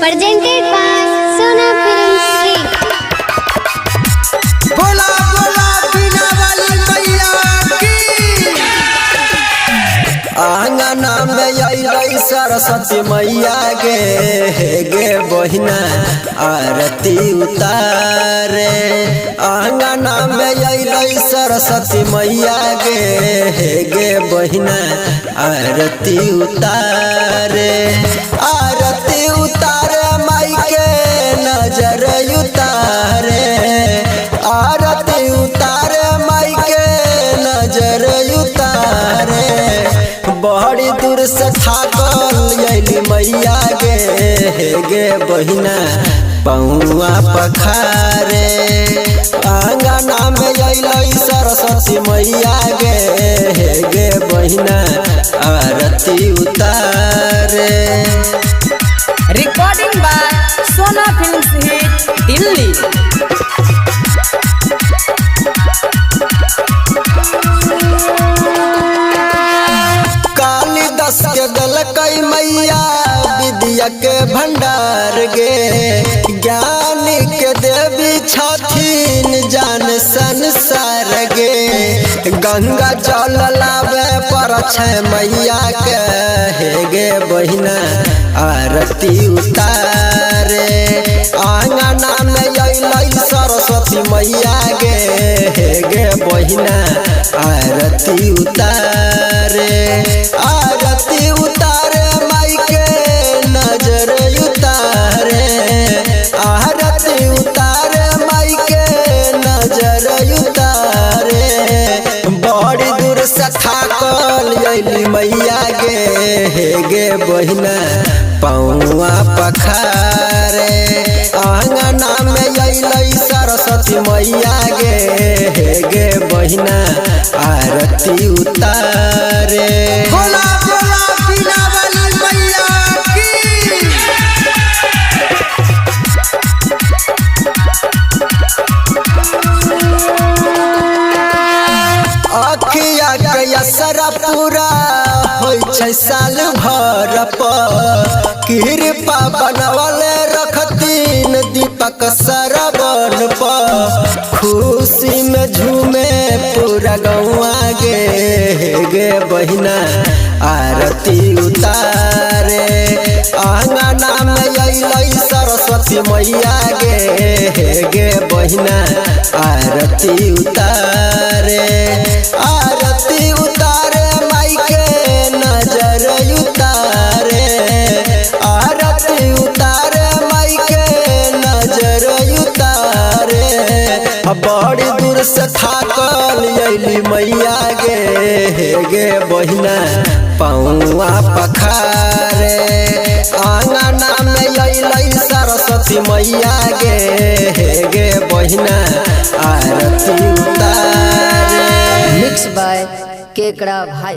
presented by Sona Films Hit. बोला बोला बिना वाली मैया की। आंगना में आई सरस्वती मैया गे बहिना आरती उतारे। आंगना में आई सरस्वती मैया गे बहिना आरती उतारे। आरती उतारे माई के नजर उतारे। आरती उतारे माई के नजर उतारे। बड़ी दूर से थाकल अइली मैया गे बहिना पौआ पखारे। आंगना में अइली सरस्वती मैया गे बहिना आरती उतारे। Recording by Sona films hit Delhi. Kalidas के दलकई मैया विद्या के भंडार गे। ज्ञान के देवी छथिन जान संसार गे। गंगा जल लावे पर मैया के गे बहिना आरती उतारे। आंगना में अइली सरस्वती मैया गे बहिना आरती उतारे। आरती उतारे माई के नजर उतारे। आरती उतारे माई के नजर उतारे। बड़ी दूर से थाकल अइली मैया गे बहिना पौआ पखारे। आंगना में अइली सरस्वती मैया गे बहिना आरती उतारे। बोला बोला बिना वाली मैया की। अखिया के असरा पूरा होइ छै साल भर पर। कृपा बनवले रखतीन दीपक सरवन पर। खुशी में झूमे पूरा गौआ गे बहिना आरती उतारे। आंगना में अइली सरस्वती मैया गे बहिना आरती उतारे। आरती उतारे माई के नजर उतारे। आरती उतारे माई के नजर उतारे। बड़ी दूर से थाकल अइली मैया गे बहिना पौआ पखारे। आंगना में अइली सरस्वती मैया गे बहिना आरती उतारे। मिक्स बाय केकड़ा भाई।